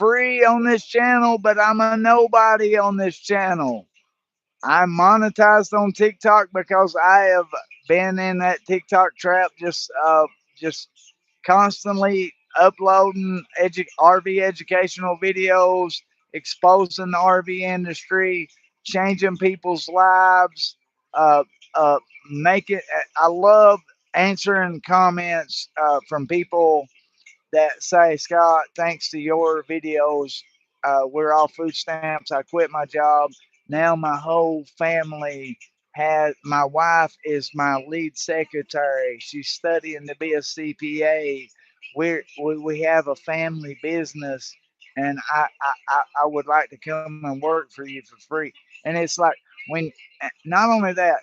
free on this channel, but I'm a nobody on this channel. I'm monetized on TikTok because I have been in that TikTok trap, just constantly uploading RV educational videos, exposing the RV industry, changing people's lives, uh, uh, make it. I love answering comments from people that say, Scott, thanks to your videos, we're off food stamps. I quit my job. Now my whole family has, my wife is my lead secretary. She's studying to be a CPA. We have a family business, and I would like to come and work for you for free. And it's like, when, not only that,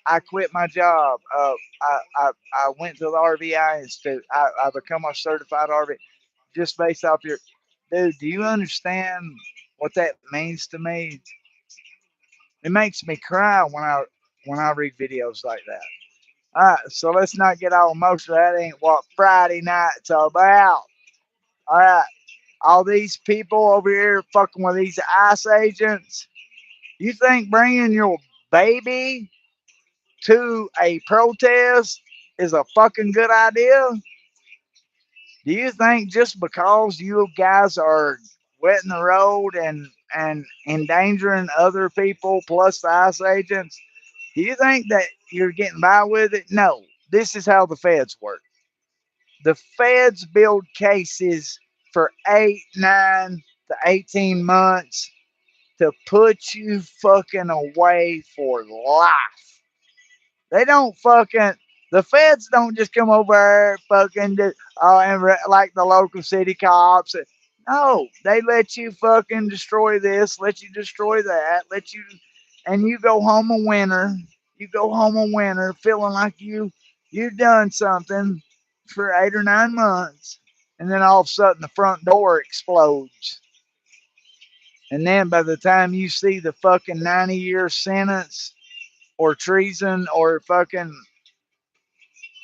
I quit my job. I went to the RVI Institute. I become a certified RV just based off your, dude. Do you understand what that means to me? It makes me cry when I read videos like that. All right, so let's not get all emotional. That ain't what Friday night's about. All right, all these people over here fucking with these ICE agents. You think bringing your baby to a protest is a fucking good idea? Do you think just because you guys are wetting the road and endangering other people plus the ICE agents, do you think that you're getting by with it? No. This is how the feds work. The feds build cases for 8, 9 to 18 months to put you fucking away for life. They don't fucking. The feds don't just come over here fucking like the local city cops. No, they let you fucking destroy this, let you destroy that, let you, and you go home a winner. You go home a winner, feeling like you've done something for 8 or 9 months, and then all of a sudden the front door explodes, and then by the time you see the fucking 90-year sentence or treason or fucking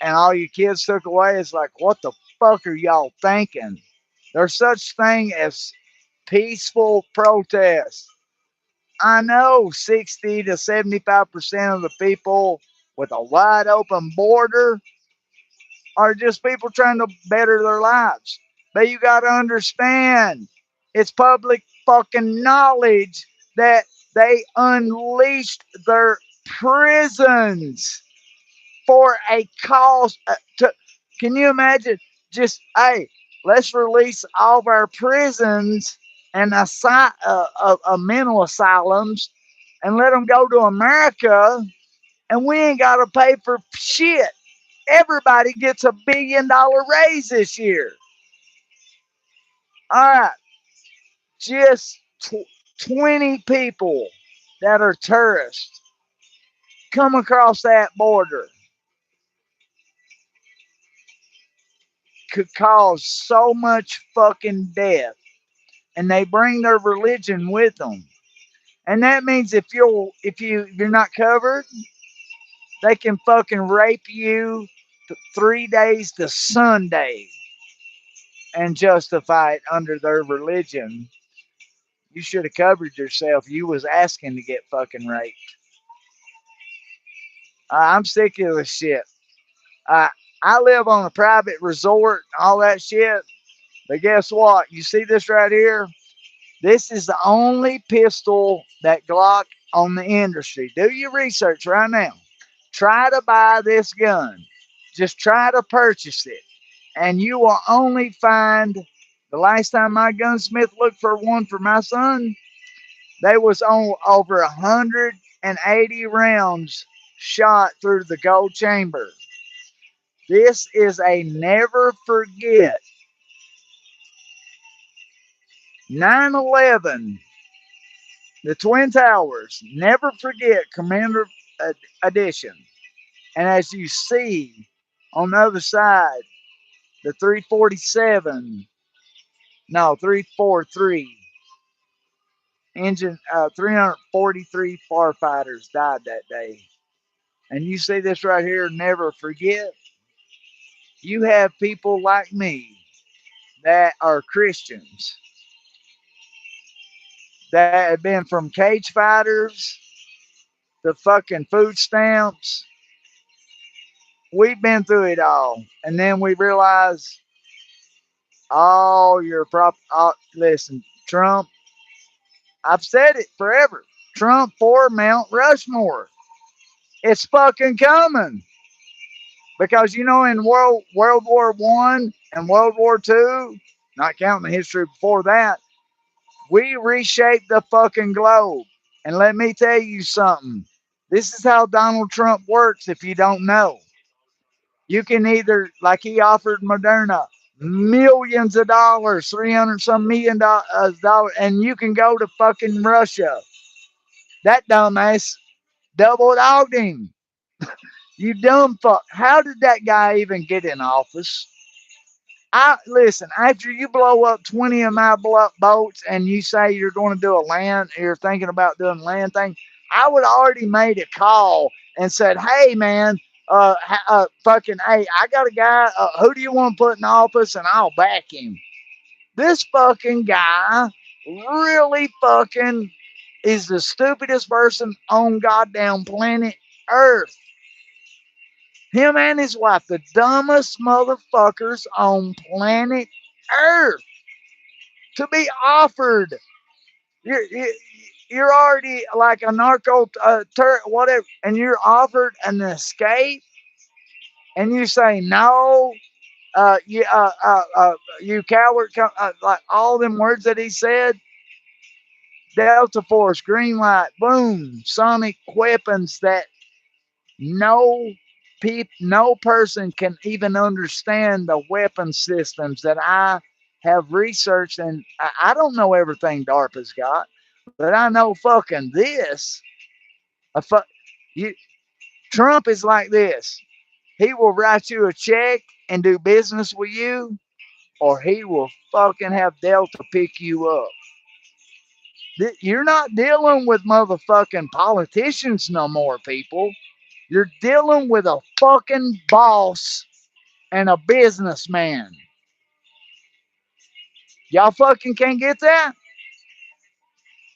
and all your kids took away, it's like, what the fuck are y'all thinking? There's such thing as peaceful protest. I know 60 to 75% of the people with a wide open border are just people trying to better their lives. But you got to understand, it's public fucking knowledge that they unleashed their prisons for a cause. Can you imagine? Just, hey, let's release all of our prisons and mental asylums and let them go to America, and we ain't got to pay for shit. Everybody gets $1 billion raise this year. All right, just 20 people that are tourists come across that border could cause so much fucking death, and they bring their religion with them. And that means if you're not covered, they can fucking rape you 3 days to Sunday and justify it under their religion. You should have covered yourself. You was asking to get fucking raped. I'm sick of this shit. Uh, I live on a private resort, all that shit. But guess what? You see this right here? This is the only pistol that Glock on the industry. Do your research right now. Try to buy this gun. Just try to purchase it. And you will only find, the last time my gunsmith looked for one for my son, they was on over 180 rounds shot through the gold chamber. This is a never forget 9/11, the Twin Towers, never forget Commander Edition. And as you see on the other side, the 347, no, 343 engine, 343 firefighters died that day. And you see this right here, never forget. You have people like me that are Christians that have been from cage fighters to fucking food stamps. We've been through it all. And then we realize all your listen, Trump, I've said it forever. Trump for Mount Rushmore. It's fucking coming. Because you know, in World War I and World War II, not counting the history before that, we reshaped the fucking globe. And let me tell you something. This is how Donald Trump works if you don't know. You can either, like he offered Moderna, millions of dollars, 300 some million dollars, and you can go to fucking Russia. That dumbass double dogged him. You dumb fuck. How did that guy even get in office? I listen. After you blow up 20 of my boats, and you say you're going to do a land, you're thinking about doing a land thing. I would already made a call and said, "Hey, man, fucking, hey, I got a guy. Who do you want to put in office, and I'll back him." This fucking guy really fucking is the stupidest person on goddamn planet Earth. Him and his wife, the dumbest motherfuckers on planet Earth, to be offered. You're, you're already like a narco, whatever, and you're offered an escape, and you say no. You coward, like all them words that he said. Delta Force, green light, boom, sonic weapons that no no person can even understand the weapon systems that I have researched, and I don't know everything DARPA's got, but I know fucking this. A fu- you, Trump is like this. He will write you a check and do business with you, or he will fucking have Delta pick you up. You're not dealing with motherfucking politicians no more, people. You're dealing with a fucking boss and a businessman. Y'all fucking can't get that?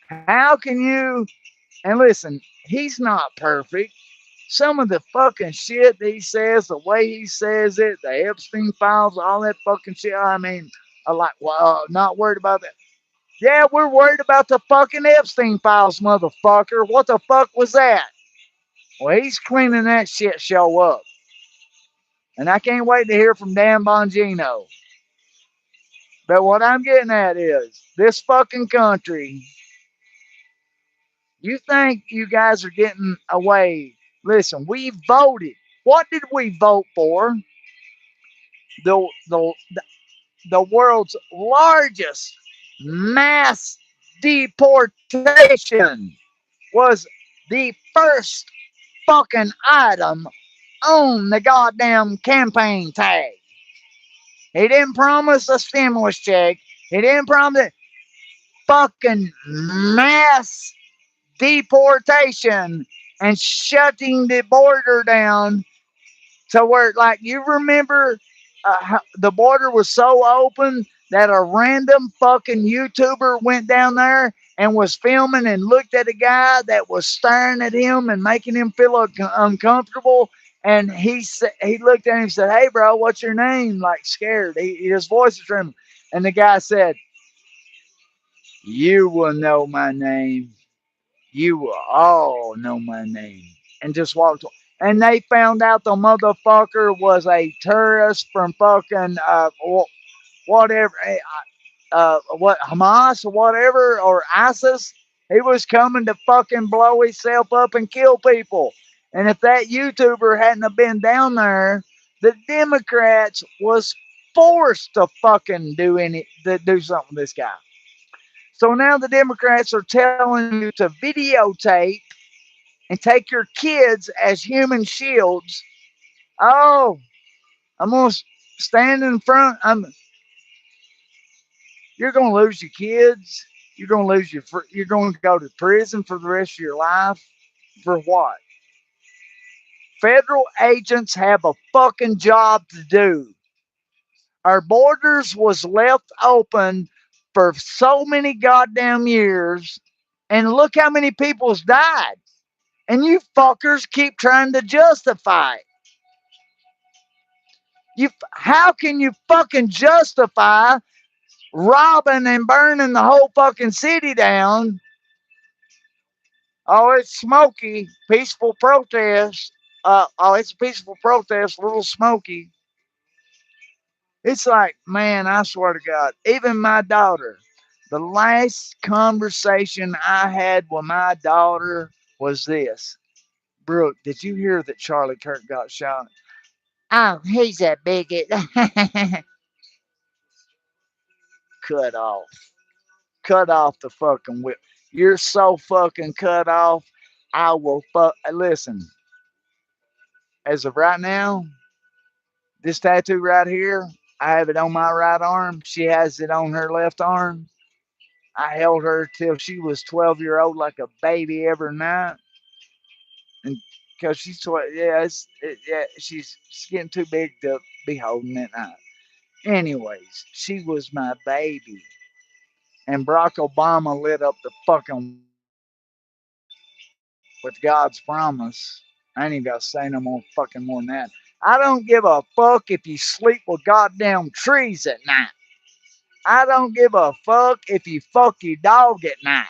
How can you? And listen, he's not perfect. Some of the fucking shit that he says, the way he says it, the Epstein files, all that fucking shit. I mean, I like, well, not worried about that. Yeah, we're worried about the fucking Epstein files, motherfucker. What the fuck was that? Well, he's cleaning that shit show up. And I can't wait to hear from Dan Bongino. But what I'm getting at is this fucking country, you think you guys are getting away. Listen, we voted. What did we vote for? The, the, the world's largest mass deportation was the first fucking item on the goddamn campaign tag. He didn't promise a stimulus check. He didn't promise fucking mass deportation and shutting the border down to where, like, you remember the border was so open that a random fucking YouTuber went down there and was filming and looked at a guy that was staring at him and making him feel uncomfortable. And he looked at him and said, "Hey, bro, what's your name?" Like scared. His voice is trembling. And the guy said, "You will know my name. You will all know my name." And just walked. And they found out the motherfucker was a tourist from fucking whatever, what Hamas or whatever, or ISIS. He was coming to fucking blow himself up and kill people. And if that YouTuber hadn't have been down there, the Democrats was forced to fucking do something with this guy. So now the Democrats are telling you to videotape and take your kids as human shields. Oh, I'm gonna stand in front. You're gonna lose your kids. You're gonna lose your. You're going to go to prison for the rest of your life. For what? Federal agents have a fucking job to do. Our borders was left open for so many goddamn years And look how many people's died. And you fuckers keep trying to justify it. How can you fucking justify robbing and burning the whole fucking city down? Oh, it's smoky, peaceful protest. Oh, it's a peaceful protest, a little smoky. It's like, man, I swear to God, even my daughter, the last conversation I had with my daughter was this. Brooke, did you hear that Charlie Kirk got shot? Oh, he's a bigot. Cut off. Cut off the fucking whip. You're so fucking cut off. I will fuck. Listen, as of right now, this tattoo right here, I have it on my right arm. She has it on her left arm. I held her till she was 12-year-old like a baby every night. And because she's 12, yeah, yeah, she's getting too big to be holding at night. Anyways, she was my baby. And Barack Obama lit up the fucking world with God's promise. I ain't even got to say no more fucking more than that. I don't give a fuck if you sleep with goddamn trees at night. I don't give a fuck if you fuck your dog at night.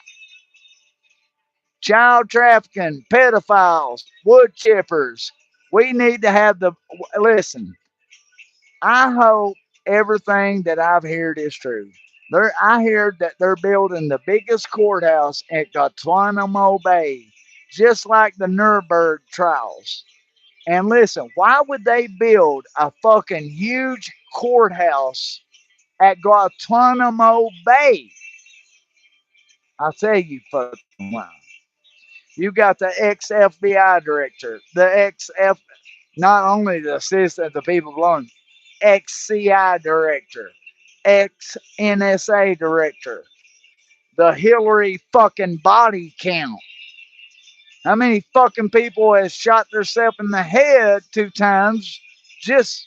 Child trafficking, pedophiles, wood chippers. We need to have the. Listen, I hope everything that I've heard is true. I heard that they're building the biggest courthouse at Guantanamo Bay, just like the Nuremberg trials. And listen, why would they build a fucking huge courthouse at Guantanamo Bay? I'll tell you fucking why. You got the ex FBI director, the not only the assistant, the people belong, ex CI director, ex NSA director, the Hillary fucking body count. How many fucking people has shot themselves in the head 2 times just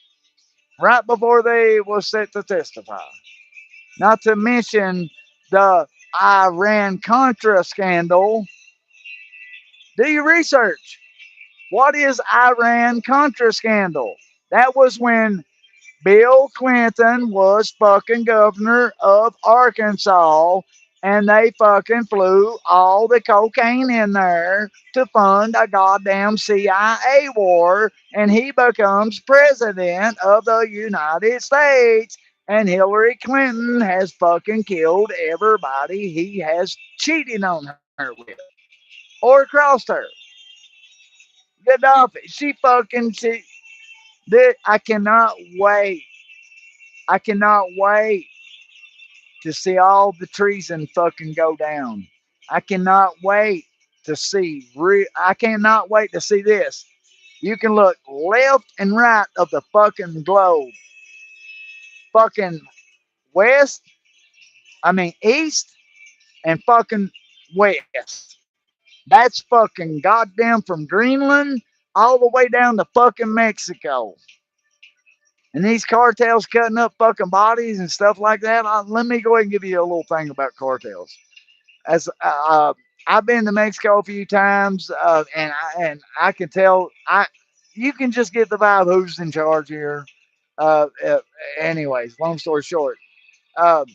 right before they was set to testify? Not to mention the Iran Contra scandal. Do your research. What is Iran Contra scandal? That was when Bill Clinton was fucking governor of Arkansas, and they fucking flew all the cocaine in there to fund a goddamn CIA war, and he becomes president of the United States, and Hillary Clinton has fucking killed everybody he has cheated on her with or crossed her. Gaddafi, I cannot wait. I cannot wait to see all the treason fucking go down. I cannot wait to see. I cannot wait to see this. You can look left and right of the fucking globe. Fucking west, I mean east and fucking west. That's fucking goddamn from Greenland all the way down to fucking Mexico. And these cartels cutting up fucking bodies and stuff like that. Let me go ahead and give you a little thing about cartels. As I've been to Mexico a few times, and I can tell you can just get the vibe who's in charge here. Uh, uh, Anyways, long story short, um,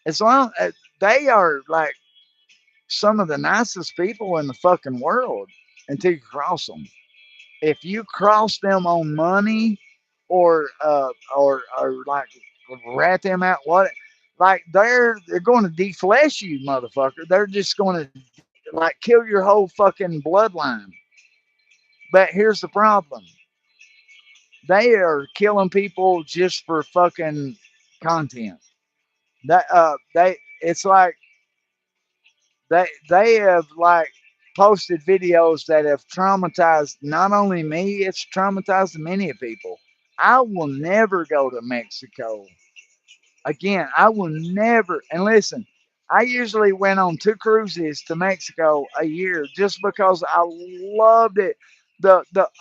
as long they are like some of the nicest people in the fucking world until you cross them. If you cross them on money or like rat them out, what like they're going to deflesh you, motherfucker. They're just going to like kill your whole fucking bloodline. But here's the problem: they are killing people just for fucking content. That they it's like they have like posted videos that have traumatized not only me, it's traumatized many people. I will never go to Mexico again. I will never. And listen, I usually went on 2 cruises to Mexico a year just because I loved it.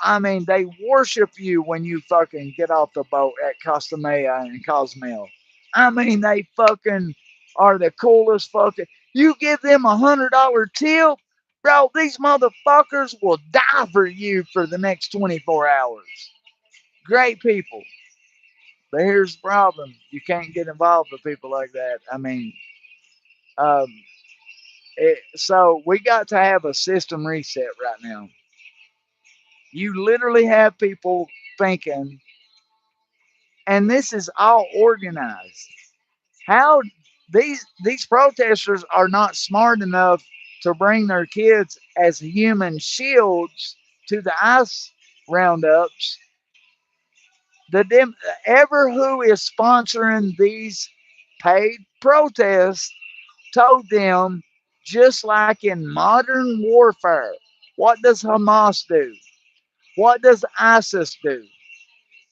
I mean, they worship you when you fucking get off the boat at Costa Maya and Cozumel. I mean, they fucking are the coolest fucking. You give them $100 tip, bro. These motherfuckers will die for you for the next 24 hours. Great people. But here's the problem: you can't get involved with people like that. I mean, um, so we got to have a system reset right now. You literally have people thinking, and this is all organized. How these protesters are not smart enough to bring their kids as human shields to the ice roundups. The ever who is sponsoring these paid protests told them, just like in modern warfare, what does Hamas do? What does ISIS do?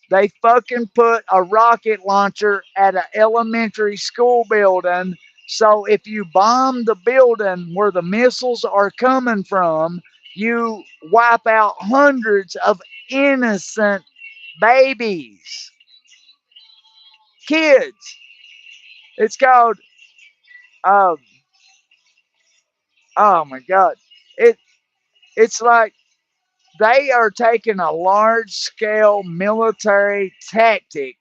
They fucking put a rocket launcher at an elementary school building. So if you bomb the building where the missiles are coming from, you wipe out hundreds of innocent babies, kids. It's called, um, oh my God. It, it's like they are taking a large scale military tactic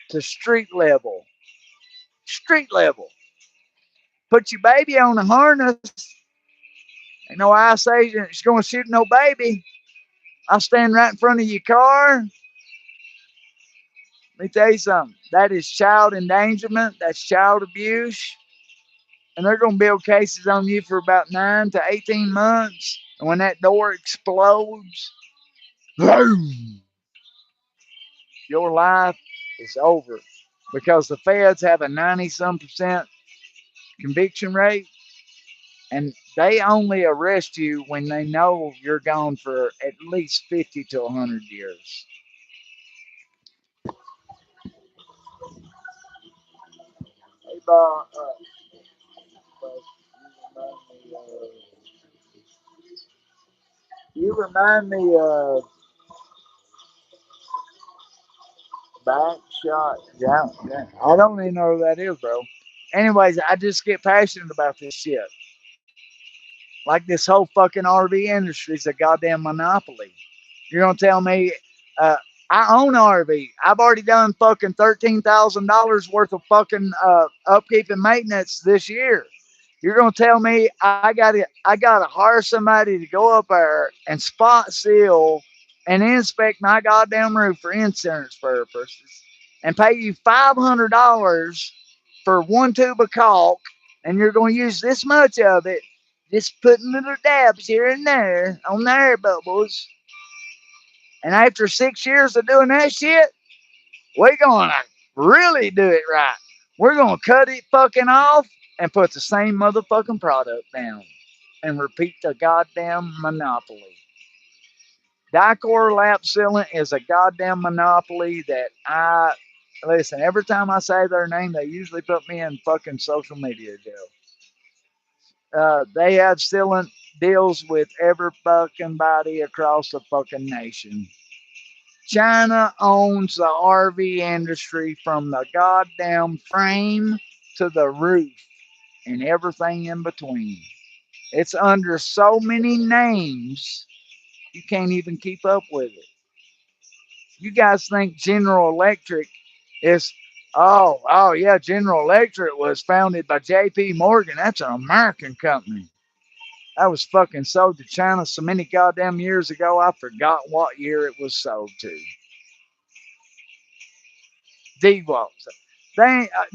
to street level. Street level. Put your baby on the harness. Ain't no ice agent that's going to shoot no baby. I stand right in front of your car. Let me tell you something. That is child endangerment. That's child abuse. And they're going to build cases on you for about 9 to 18 months. And when that door explodes, boom, your life is over. Because the feds have a 90-some% conviction rate. And they only arrest you when they know you're gone for at least 50 to 100 years. Hey, Bob, you remind me of back shot. Yeah, yeah. I don't even know who that is, bro. Anyways, I just get passionate about this shit. Like this whole fucking RV industry is a goddamn monopoly. You're gonna tell me uh, I own an RV. I've already done fucking $13,000 worth of fucking upkeep and maintenance this year. You're gonna tell me I gotta hire somebody to go up there and spot seal and inspect my goddamn roof for insurance purposes and pay you $500 for one tube of caulk, and you're gonna use this much of it, just putting little dabs here and there on the air bubbles. And after 6 years of doing that shit, we're gonna really do it right. We're gonna cut it fucking off and put the same motherfucking product down and repeat the goddamn monopoly. Dicor lap sealant is a goddamn monopoly that I listen. Every time I say their name, they usually put me in fucking social media jail. They have sealant deals with every fucking body across the fucking nation. China owns the RV industry from the goddamn frame to the roof and everything in between. It's under so many names, you can't even keep up with it. You guys think General Electric is, oh yeah, General Electric was founded by J.P. Morgan. That's an American company. That was fucking sold to China so many goddamn years ago, I forgot what year it was sold to. D-Walks.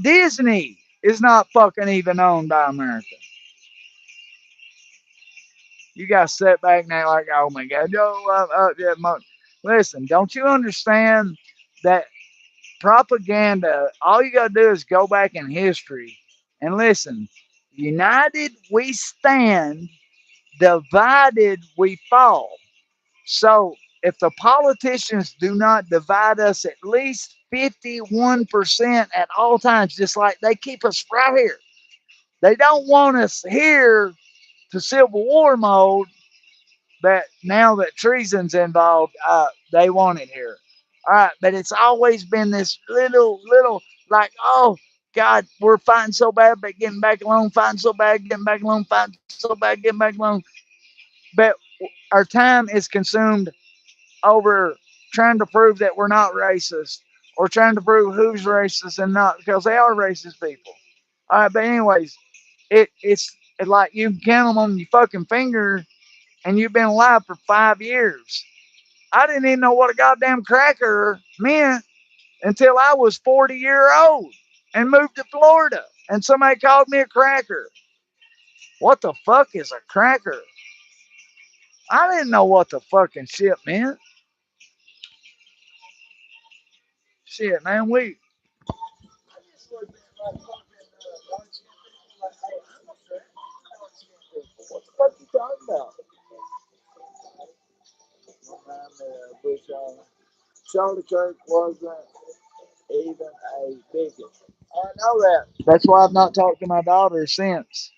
Disney is not fucking even owned by America. You guys sit back now like, oh my God, listen, don't you understand that propaganda? All you got to do is go back in history and listen. United we stand, divided we fall. So if the politicians do not divide us at least 51% at all times, just like they keep us right here, they don't want us here to Civil War mode. That now that treason's involved, they want it here. All right, but it's always been this little, like, oh, God, we're fighting so bad, but getting back along, fighting so bad, getting back along, fighting so bad, getting back along. But our time is consumed over trying to prove that we're not racist or trying to prove who's racist and not because they are racist people. All right, but anyways, it's like you can count them on your fucking finger, and you've been alive for 5 years. I didn't even know what a goddamn cracker meant until I was 40-year old and moved to Florida, and somebody called me a cracker. What the fuck is a cracker? I didn't know what the fucking shit meant. Shit, man, we. I just looked at like fucking dark skin people like, hey, I'm a cracker. Dark skin people. What the fuck you talking about? Don't mind me, Bush on. Charlie Kirk wasn't even a bigot. I know that. That's why I've not talked to my daughter since.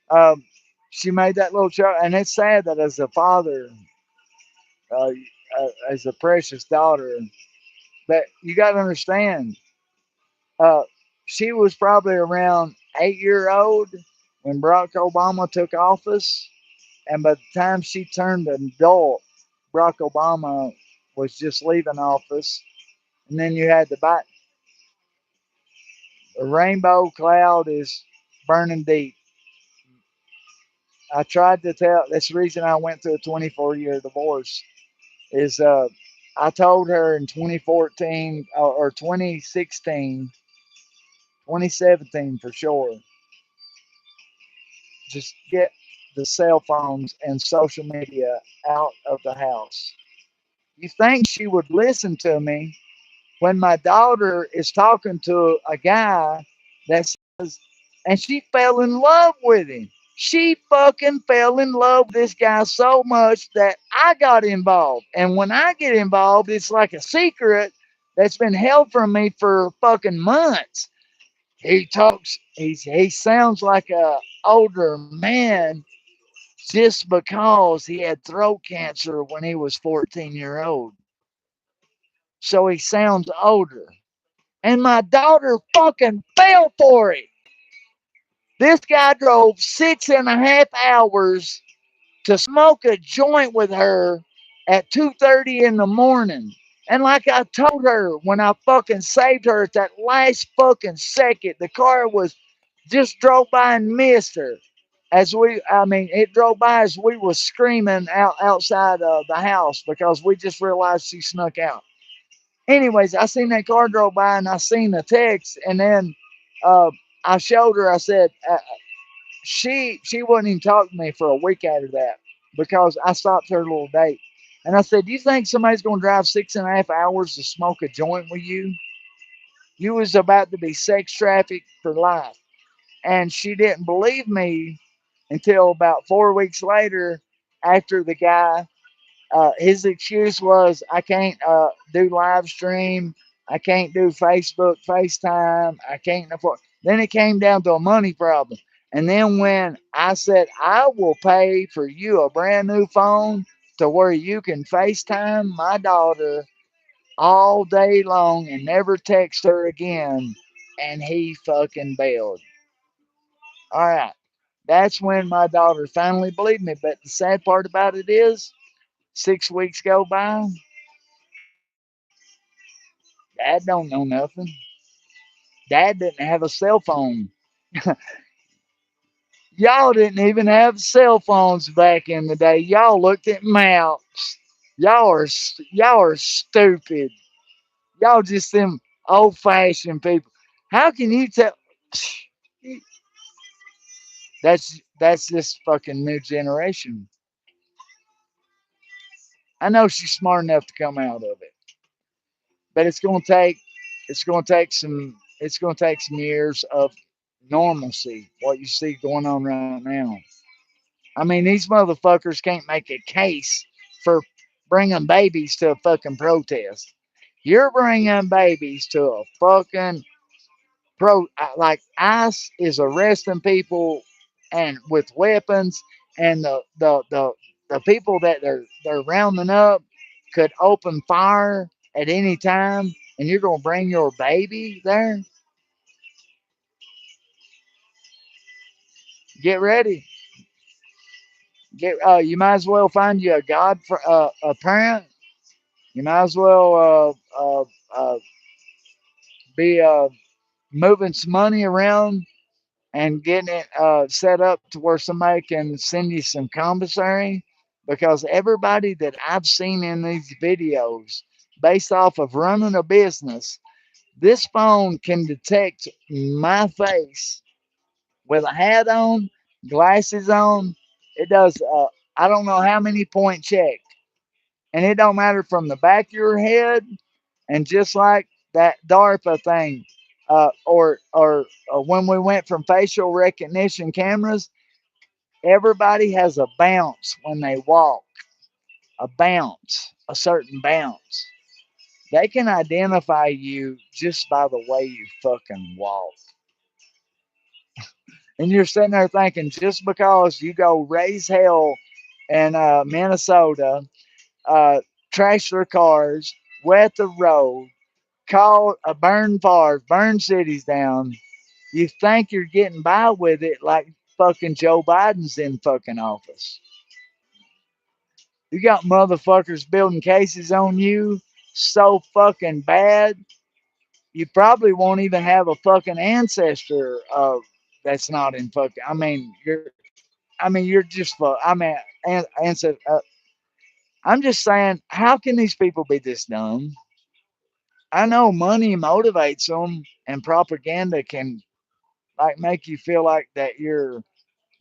Um, she made that little show, and it's sad that as a father, as a precious daughter, that you got to understand. Uh, she was probably around 8 year old when Barack Obama took office, and by the time she turned an adult, Barack Obama was just leaving office, and then you had the rainbow cloud is burning deep. I tried to tell. That's the reason I went through a 24-year divorce. Is I told her in 2014 or 2016, 2017 for sure, just get the cell phones and social media out of the house. You think she would listen to me when my daughter is talking to a guy that says, and she fell in love with him. She fucking fell in love with this guy so much that I got involved. And when I get involved, it's like a secret that's been held from me for fucking months. He sounds like a older man just because he had throat cancer when he was 14-year old. So he sounds older. And my daughter fucking fell for it. This guy drove 6.5 hours to smoke a joint with her at 2:30 in the morning. And like I told her when I fucking saved her at that last fucking second, the car was just drove by and missed her. It drove by as we were screaming outside of the house because we just realized she snuck out. Anyways, I seen that car drove by and I seen the text, and then uh, I showed her. I said she wouldn't even talk to me for a week after that because I stopped her little date, and I said, "Do you think somebody's gonna drive 6.5 hours to smoke a joint with you? You was about to be sex trafficked for life." And she didn't believe me until about 4 weeks later, after the guy his excuse was, I can't do live stream. I can't do Facebook, FaceTime. I can't afford. Then it came down to a money problem. And then when I said, I will pay for you a brand new phone to where you can FaceTime my daughter all day long and never text her again, and he fucking bailed. All right. That's when my daughter finally believed me. But the sad part about it is, 6 weeks go by, Dad don't know nothing. Dad didn't have a cell phone. Y'all didn't even have cell phones back in the day. Y'all looked at maps. Y'all are stupid. Y'all just them old fashioned people. How can you tell? That's this fucking new generation. I know she's smart enough to come out of it, but it's gonna take some years of normalcy. What you see going on right now. I mean, these motherfuckers can't make a case for bringing babies to a fucking protest. You're bringing babies to a fucking like ICE is arresting people and with weapons, and the people that they're rounding up could open fire at any time, and you're gonna bring your baby there? Get ready. You might as well find you a God for a parent. You might as well be moving some money around and getting it set up to where somebody can send you some commissary, because everybody that I've seen in these videos, based off of running a business, this phone can detect my face with a hat on, glasses on. It does I don't know how many point check, and it don't matter from the back of your head. And just like that DARPA thing, when we went from facial recognition cameras, everybody has a bounce when they walk, a bounce, a certain bounce. They can identify you just by the way you fucking walk. And you're sitting there thinking, just because you go raise hell in Minnesota, uh, trash their cars, wet the road, call burn cars, burn cities down, you think you're getting by with it like fucking Joe Biden's in fucking office. You got motherfuckers building cases on you so fucking bad, you probably won't even have a fucking ancestor that's not in fucking. You're just fuck. Ancestor. I'm just saying, how can these people be this dumb? I know money motivates them, and propaganda can like make you feel like that you're.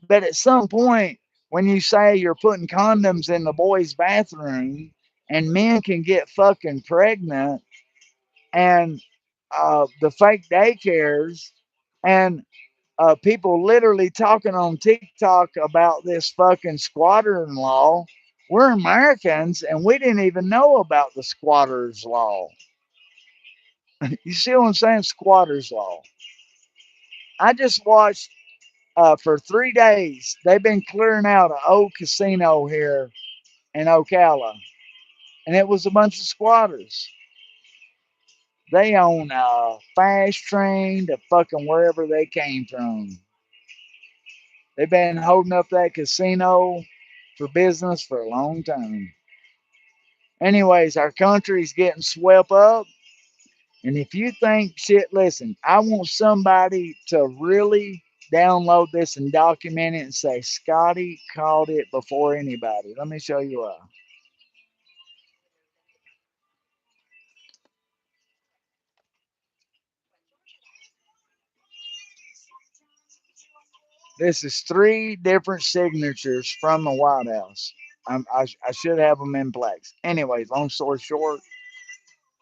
But at some point, when you say you're putting condoms in the boys' bathroom, and men can get fucking pregnant, and the fake daycares, and people literally talking on TikTok about this fucking squatter law. We're Americans, and we didn't even know about the squatters law. You see what I'm saying? Squatters law. I just watched for 3 days. They've been clearing out an old casino here in Ocala, and it was a bunch of squatters. They own a fast train to fucking wherever they came from. They've been holding up that casino for business for a long time. Anyways, our country's getting swept up. And if you think shit, listen, I want somebody to really download this and document it and say, Scotty called it before anybody. Let me show you why. This is three different signatures from the White House. I should have them in place. Anyways, long story short,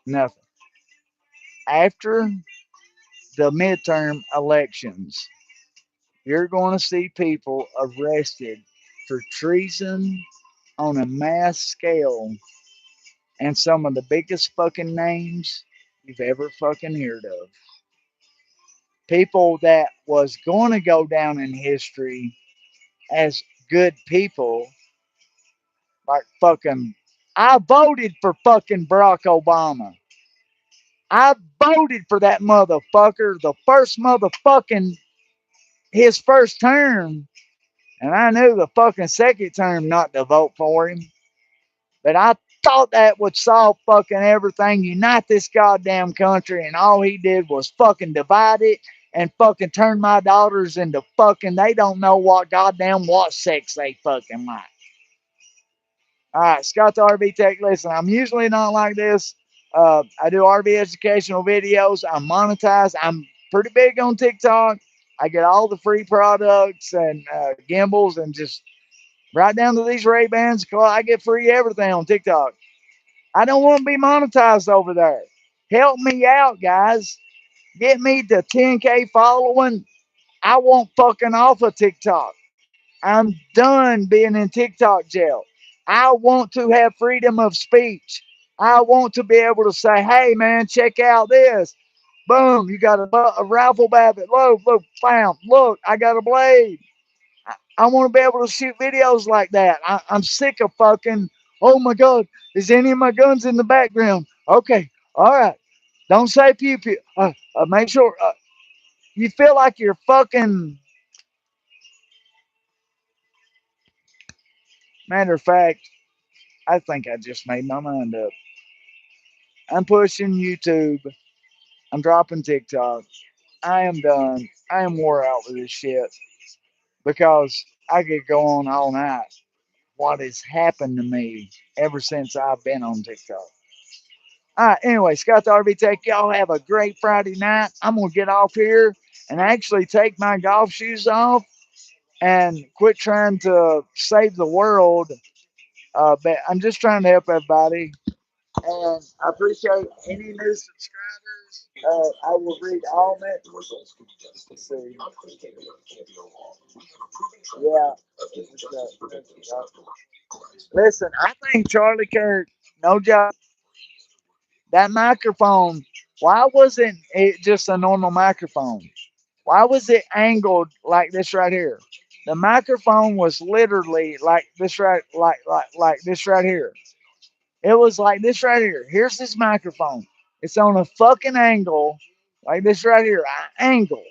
nothing. After the midterm elections, you're going to see people arrested for treason on a mass scale, and some of the biggest fucking names you've ever fucking heard of. People that was going to go down in history as good people, like fucking. I voted for fucking Barack Obama. I voted for that motherfucker the first motherfucking his first term, and I knew the fucking second term not to vote for him. But I thought that would solve fucking everything, unite this goddamn country, and all he did was fucking divide it and fucking turn my daughters into fucking, they don't know what goddamn what sex they fucking like. All right, Scott the RV Tech. Listen, I'm usually not like this. I do RV educational videos. I'm monetized. I'm pretty big on TikTok. I get all the free products and gimbals, and just right down to these Ray Bans. I get free everything on TikTok. I don't want to be monetized over there. Help me out, guys. Get me to 10K following. I want fucking off of TikTok. I'm done being in TikTok jail. I want to have freedom of speech. I want to be able to say, hey, man, check out this. Boom, you got a rifle babbitt. Look, bam, look, I got a blade. I want to be able to shoot videos like that. I'm sick of fucking, oh my God, is any of my guns in the background? Okay, all right. Don't say pew pew. Make sure you feel like you're fucking Matter of fact, I think I just made my mind up. I'm pushing YouTube. I'm dropping TikTok. I am done. I am wore out with this shit because I could go on all night. What has happened to me ever since I've been on TikTok? All right, anyway, Scott the RV Tech, y'all have a great Friday night. I'm going to get off here and actually take my golf shoes off and quit trying to save the world. But I'm just trying to help everybody. And I appreciate any new subscribers. I will read all messages. Let's see. Yeah. Listen, I think Charlie Kirk, no joke, that microphone, why wasn't it just a normal microphone? Why was it angled like this right here? The microphone was literally like this like this right here. It was like this right here. Here's this microphone. It's on a fucking angle, like this right here. Angle.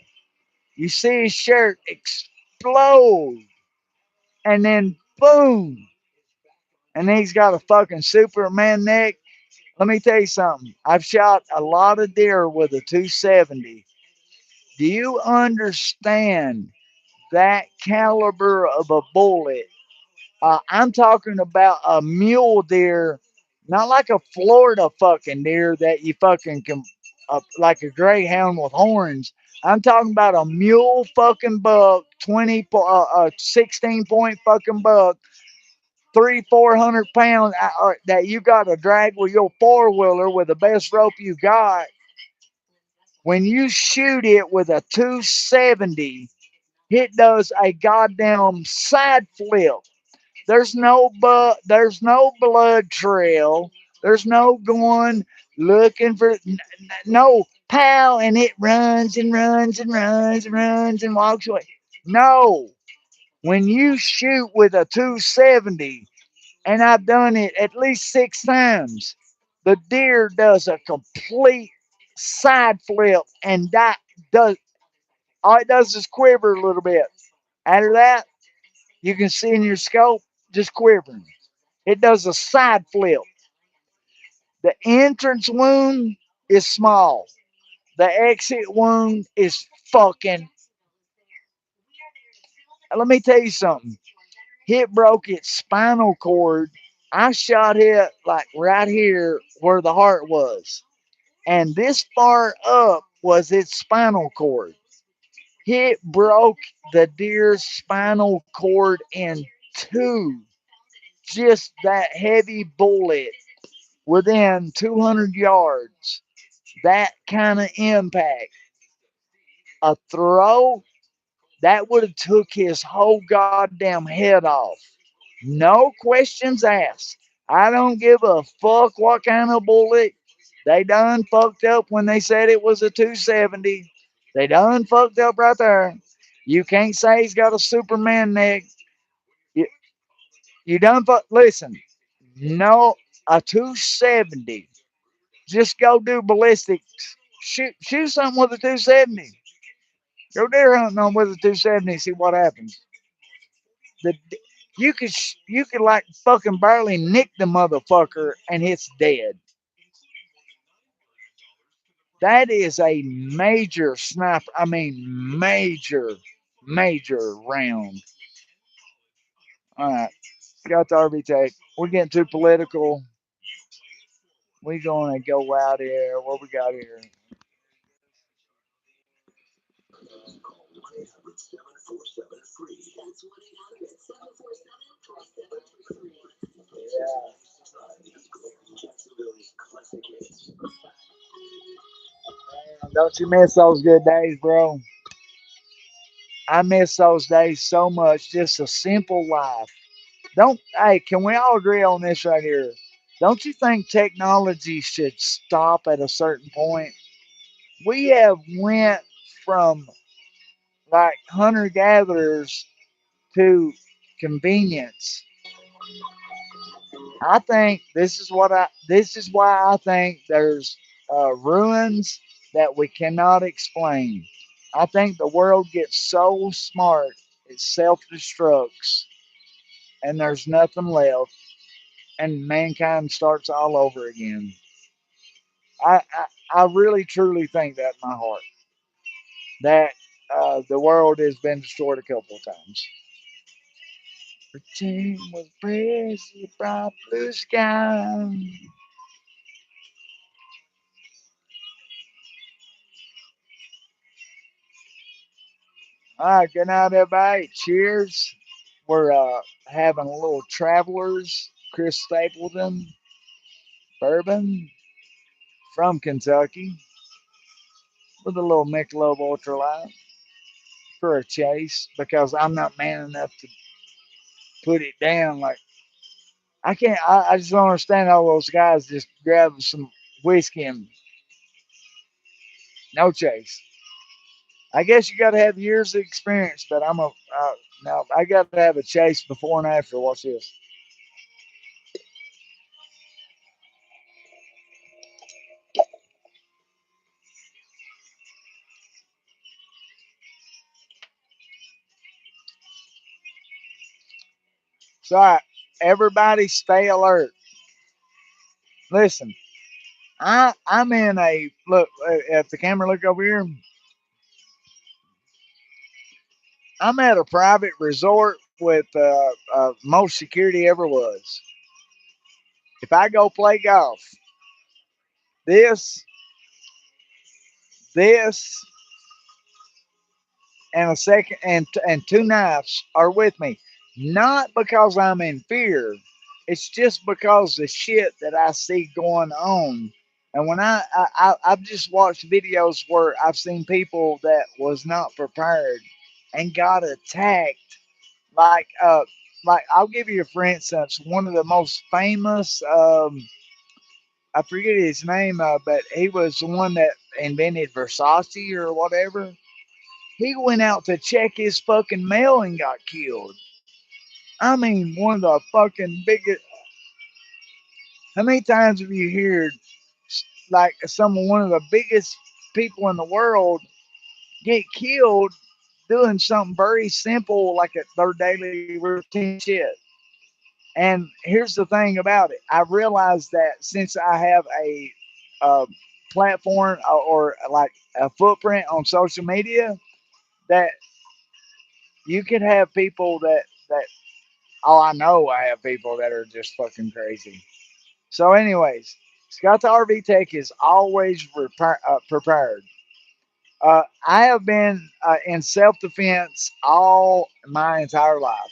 You see his shirt explode, and then boom, and then he's got a fucking Superman neck. Let me tell you something. I've shot a lot of deer with a 270. Do you understand that caliber of a bullet? I'm talking about a mule deer, not like a Florida fucking deer that you fucking can, like a greyhound with horns. I'm talking about a mule fucking buck, 16 point fucking buck, 400 pounds that you got to drag with your four wheeler with the best rope you got. When you shoot it with a 270, it does a goddamn side flip. There's no blood trail. There's no going looking for no pow and it runs and runs and runs and runs and walks away. No. When you shoot with a 270, and I've done it at least 6 times, the deer does a complete side flip and that does all it does is quiver a little bit. After that, you can see in your scope just quivering. It does a side flip. The entrance wound is small. The exit wound is fucking. Let me tell you something. It broke its spinal cord. I shot it like right here where the heart was. And this far up was its spinal cord. It broke the deer's spinal cord in two. Just that heavy bullet within 200 yards. That kind of impact. A throw that would have took his whole goddamn head off. No questions asked. I don't give a fuck what kind of bullet. They done fucked up when they said it was a 270. They done fucked up right there. You can't say he's got a Superman neck. You, you done fuck. Listen, no, a 270. Just go do ballistics. Shoot something with a 270. Go deer hunting on with a 270. See what happens. The you could like fucking barely nick the motherfucker and it's dead. That is a major sniper. I mean, major round. All right, got the RV take. We're getting too political. We gonna go out here. What we got here? Yeah, man, don't you miss those good days, bro? I miss those days so much. Just a simple life. Don't hey, can we all agree on this right here? Don't you think technology should stop at a certain point? We have went from like hunter gatherers to convenience. I think this is why I think there's ruins that we cannot explain. I think the world gets so smart it self destructs. and there's nothing left, and mankind starts all over again. I really truly think that in my heart that the world has been destroyed a couple of times. Pretend was crazy, bright blue sky. All right, good night, everybody. Cheers. We're having a little Travelers, Chris Stapleton bourbon from Kentucky with a little Michelob Ultralight for a chase because I'm not man enough to put it down. Like I can't. I just don't understand all those guys just grabbing some whiskey and no chase. I guess you got to have years of experience, but no. I got to have a chase before and after. Watch this. So, all right, everybody, stay alert. Listen, I'm in a look at the camera. Look over here. I'm at a private resort with most security ever was. If I go play golf, this, this, and a second and two knives are with me, not because I'm in fear. It's just because the shit that I see going on. And when I've just watched videos where I've seen people that was not prepared and got attacked. Like like I'll give you for instance one of the most famous I forget his name, but he was the one that invented Versace or whatever. He went out to check his fucking mail and got killed. I mean, one of the fucking biggest. How many times have you heard like one of the biggest people in the world get killed doing something very simple like their daily routine shit? And here's the thing about it: I realized that since I have a platform or like a footprint on social media, that you could have people that oh, I know I have people that are just fucking crazy. So, anyways, Scott the RV Tech is always prepared. I have been in self defense all my entire life.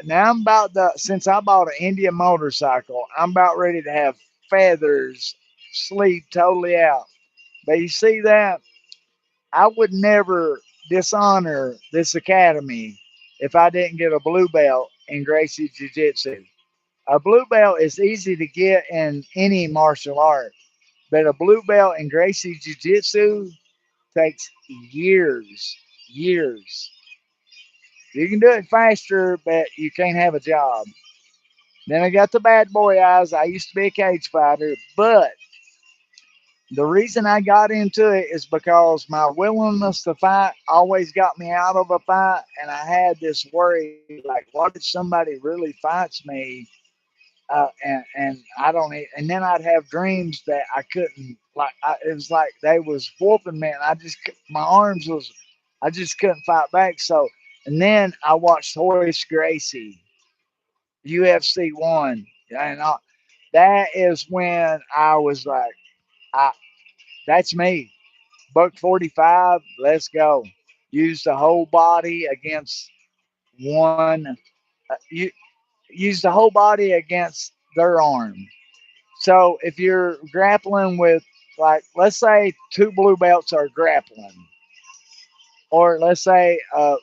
Now I'm about to, since I bought an Indian motorcycle, I'm about ready to have feathers, sleep totally out. But you see that? I would never dishonor this academy if I didn't get a blue belt in Gracie Jiu Jitsu. A blue belt is easy to get in any martial art, but a blue belt in Gracie Jiu Jitsu takes years. Years. You can do it faster, but you can't have a job. Then I got the bad boy eyes. I used to be a cage fighter, but the reason I got into it is because my willingness to fight always got me out of a fight, and I had this worry like, what if somebody really fights me and I don't eat, and then I'd have dreams that I couldn't it was like they was whooping me, and my arms was I just couldn't fight back. So, and then I watched Horace Gracie, UFC one, and that is when I was like, I that's me, buck 45, let's go. Use the whole body against one. You use the whole body against their arm. So if you're grappling with, like, let's say two blue belts are grappling, or let's say a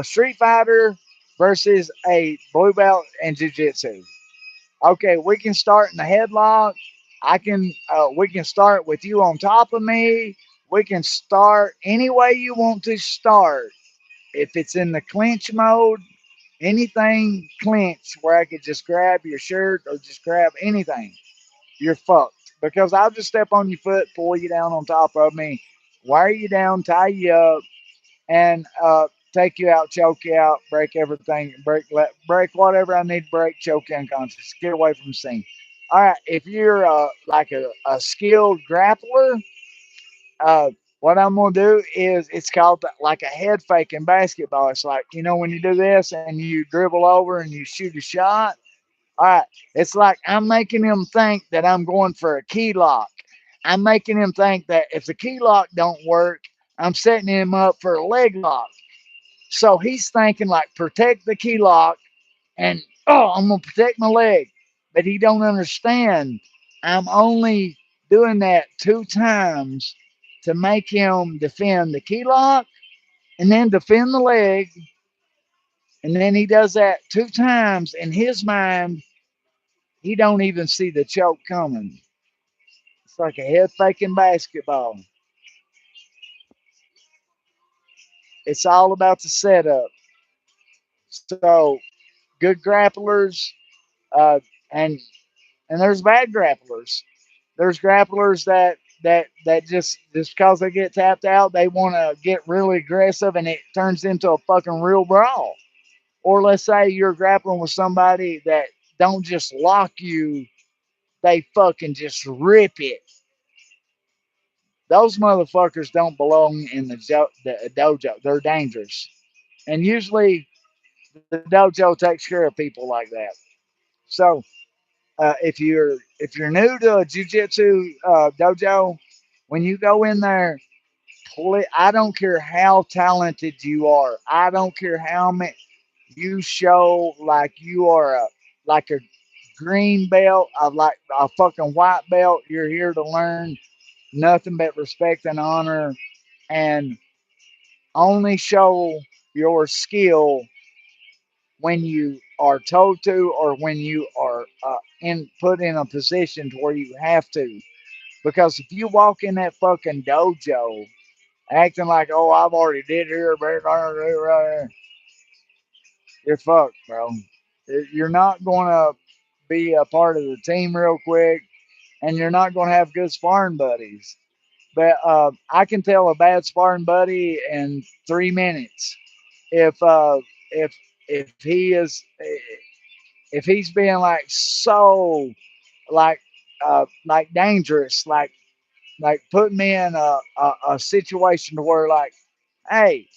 street fighter versus a blue belt in jiu-jitsu. Okay, we can start in the headlock. We can start with you on top of me. We can start any way you want to start. If it's in the clinch mode, anything clinch where I could just grab your shirt or just grab anything, you're fucked. Because I'll just step on your foot, pull you down on top of me, wire you down, tie you up, and take you out, choke you out, break everything, break whatever I need to break, choke you unconscious, get away from the scene. All right, if you're like a skilled grappler, uh, what I'm gonna do is it's called like a head fake in basketball. It's like when you do this and you dribble over and you shoot a shot. All right, it's like I'm making him think that I'm going for a key lock. I'm making him think that if the key lock don't work, I'm setting him up for a leg lock. So he's thinking like protect the key lock and I'm gonna protect my leg. But he don't understand. I'm only doing that 2 times to make him defend the key lock and then defend the leg. And then he does that 2 times. In his mind, he don't even see the choke coming. It's like a head faking basketball. It's all about the setup. So good grapplers, uh, and and there's bad grapplers. There's grapplers that just because they get tapped out, they want to get really aggressive, and it turns into a fucking real brawl. Or let's say you're grappling with somebody that don't just lock you, they fucking just rip it. Those motherfuckers don't belong in the dojo. They're dangerous, and usually the dojo takes care of people like that. So if you're new to a jujitsu dojo, when you go in there, I don't care how talented you are. I don't care how many you show like you are like a green belt, like a fucking white belt. You're here to learn nothing but respect and honor, and only show your skill when you are told to or when you are in put in a position to where you have to. Because if you walk in that fucking dojo acting like, oh, I've already did here, you're fucked, bro. You're not going to be a part of the team real quick, and you're not going to have good sparring buddies. But I can tell a bad sparring buddy in 3 minutes if if if he is if he's being like so like dangerous, like putting me in a situation to where like, hey,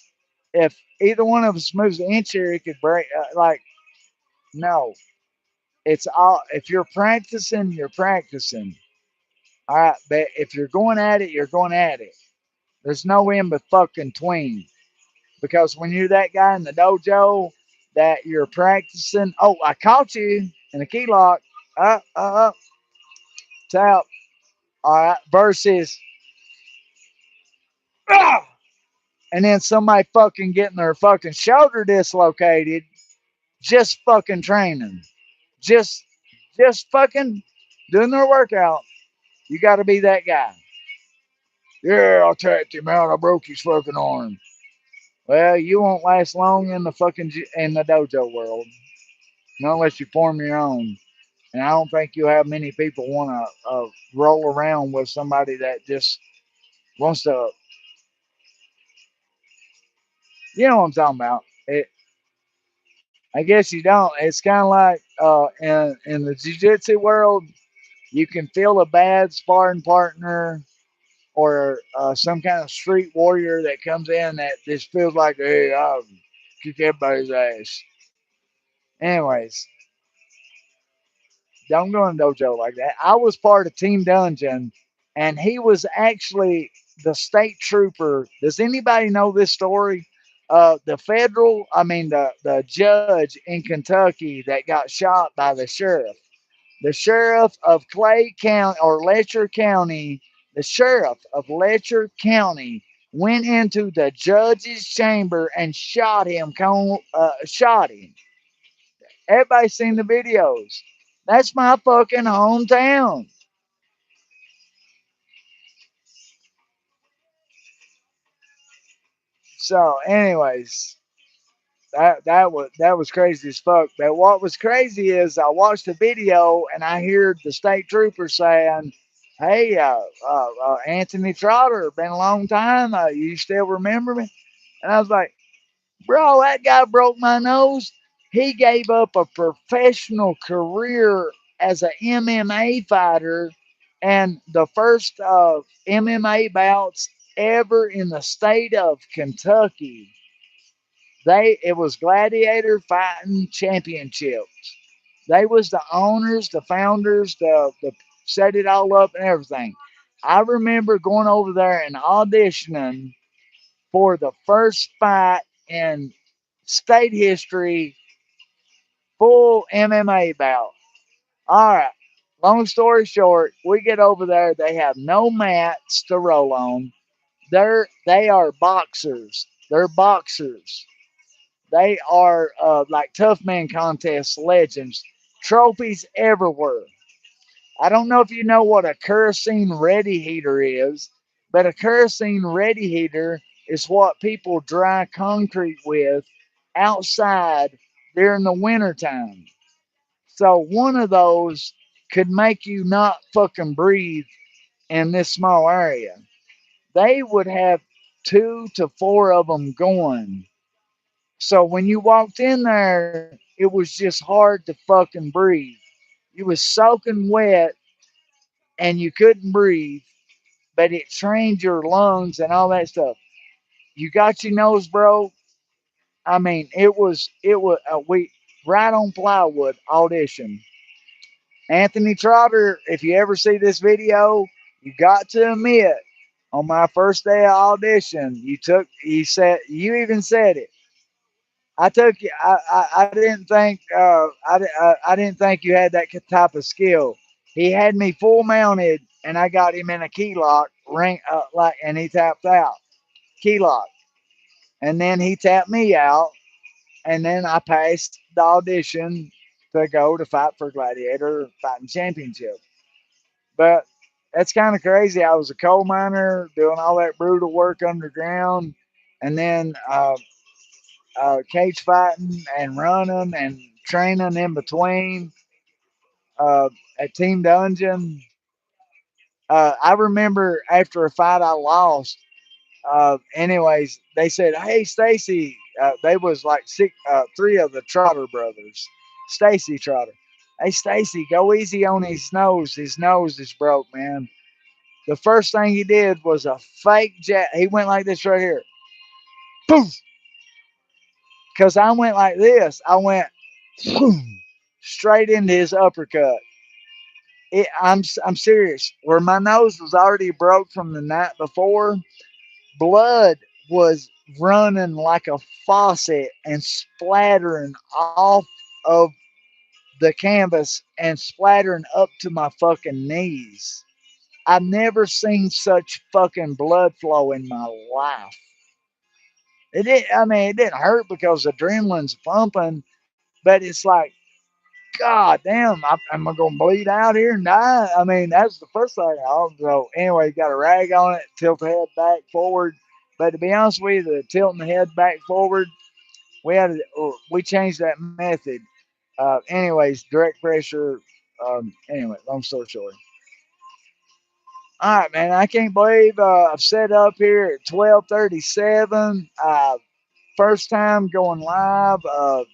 if either one of us moves an inch here, it could break. Like, no, it's all. If you're practicing, you're practicing. All right, but if you're going at it, you're going at it. There's no in but fucking tween. Because when you're that guy in the dojo that you're practicing, oh, I caught you in a key lock. Up, tap. All right, versus, ah, and then somebody fucking getting their fucking shoulder dislocated, just fucking training, just just fucking doing their workout. You got to be that guy. Yeah, I tapped him out. I broke his fucking arm. Well, you won't last long in the fucking in the dojo world, not unless you form your own. And I don't think you have many people want to roll around with somebody that just wants to. You know what I'm talking about? I guess you don't. It's kind of like in the jiu-jitsu world, you can feel a bad sparring partner or some kind of street warrior that comes in that just feels like, hey, I'll kick everybody's ass. Anyways, don't go in dojo like that. I was part of Team Dungeon, and he was actually the state trooper. Does anybody know this story? The judge in Kentucky that got shot by the sheriff. The sheriff of Clay County or Letcher County, the sheriff of Letcher County went into the judge's chamber and shot him. Shot him. Everybody's seen the videos. That's my fucking hometown. So, anyways, that was crazy as fuck. But what was crazy is I watched the video and I heard the state trooper saying, "Hey, Anthony Trotter, been a long time. You still remember me?" And I was like, Bro, that guy broke my nose. He gave up a professional career as a MMA fighter, and the first MMA bouts ever in the state of Kentucky. It was gladiator fighting championships. They was the owners, the founders, the set it all up and everything. I remember going over there and auditioning for the first fight in state history, full MMA bout. All right. Long story short, we get over there. They have no mats to roll on. They are boxers. They're boxers. They are like tough man contest legends. Trophies everywhere. I don't know if you know what a kerosene ready heater is, but a kerosene ready heater is what people dry concrete with outside during the wintertime. So one of those could make you not fucking breathe in this small area. They would have 2 to 4 of them going. So when you walked in there, it was just hard to fucking breathe. You was soaking wet and you couldn't breathe, but it trained your lungs and all that stuff. You got your nose broke. I mean, it was we right on plywood audition. Anthony Trotter, if you ever see this video, you got to admit, on my first day of audition, you said, you even said it. I took you. I didn't think. I didn't think you had that type of skill. He had me full mounted, and I got him in a key lock ring, and he tapped out key lock, and then he tapped me out, and then I passed the audition to go to fight for Gladiator Fighting Championship. But that's kind of crazy. I was a coal miner doing all that brutal work underground, and then cage fighting and running and training in between at Team Dungeon. I remember after a fight I lost. Anyways, they said, "Hey, Stacy." They was like three of the Trotter brothers. Stacy Trotter. Hey, Stacy, go easy on his nose. His nose is broke, man. The first thing he did was a fake jab. He went like this right here. Poof. Because I went like this. I went boom, straight into his uppercut. I'm serious. Where my nose was already broke from the night before, blood was running like a faucet and splattering off of the canvas and splattering up to my fucking knees. I've never seen such fucking blood flow in my life. It didn't. I mean, it didn't hurt because adrenaline's pumping, but it's like, God damn, am I gonna bleed out here and die? I mean, that's the first thing. So anyway, got a rag on it, tilt the head back forward. But to be honest with you, the tilting the head back forward, we changed that method. Anyways, direct pressure. Anyway, long story short. All right, man. I can't believe I've set up here at 12:37. First time going live,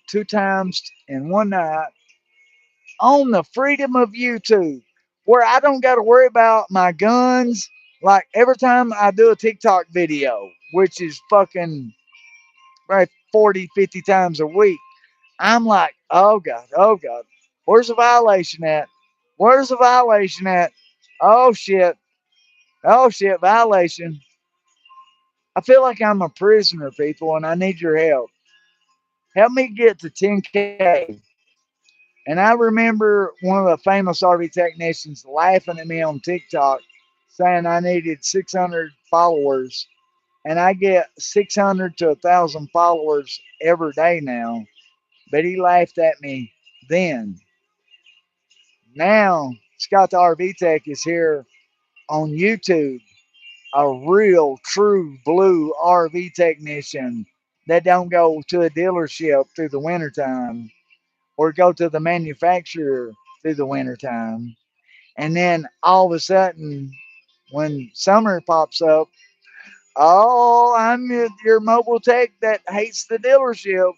2 times in one night on the freedom of YouTube, where I don't got to worry about my guns. Like every time I do a TikTok video, which is fucking right 40, 50 times a week, I'm like, oh God, where's the violation at? Where's the violation at? Oh shit, oh shit, violation. I feel like I'm a prisoner, people, and I need your help. Help me get to 10K. And I remember one of the famous RV technicians laughing at me on TikTok saying I needed 600 followers. And I get 600 to 1,000 followers every day now. But he laughed at me then. Now, Scott the RV Tech is here on YouTube, a real, true blue RV technician that don't go to a dealership through the wintertime or go to the manufacturer through the wintertime. And then all of a sudden, when summer pops up, Oh, I'm your mobile tech that hates the dealership.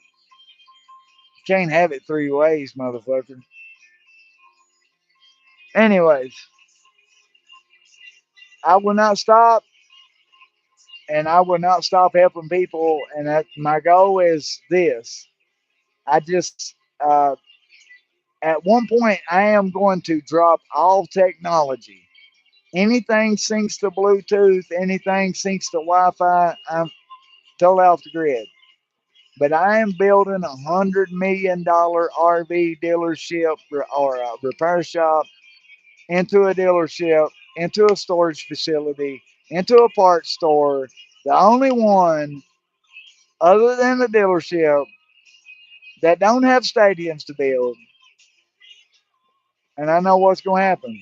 Can't have it three ways, motherfucker. Anyways, I will not stop, and I will not stop helping people. And my goal is this. I just, at one point, I am going to drop all technology. Anything syncs to Bluetooth, anything syncs to Wi-Fi, I'm totally off the grid. But I am building $100 million RV dealership or a repair shop into a dealership, into a storage facility, into a parts store. The only one other than the dealership that don't have stadiums to build. And I know what's going to happen.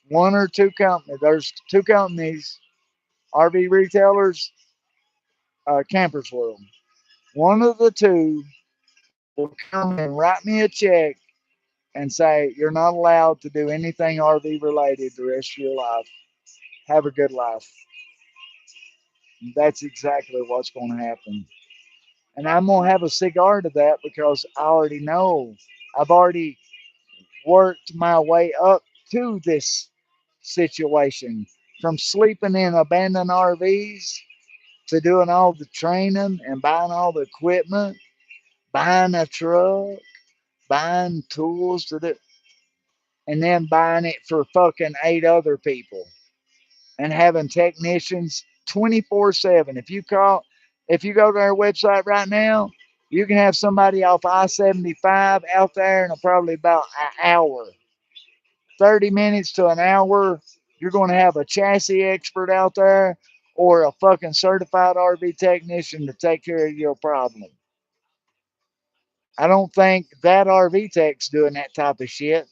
One or two companies. There's two companies, RV retailers, Campers World. One of the two will come and write me a check and say, you're not allowed to do anything RV related the rest of your life. Have a good life. That's exactly what's going to happen. And I'm going to have a cigar to that because I already know. I've already worked my way up to this situation from sleeping in abandoned RVs to doing all the training and buying all the equipment, buying a truck, buying tools to do, and then buying it for fucking eight other people and having technicians 24/7. If you go to our website right now, you can have somebody off I-75 out there in probably about an hour, 30 minutes to an hour. You're going to have a chassis expert out there or a fucking certified RV technician to take care of your problem. I don't think that RV tech's doing that type of shit.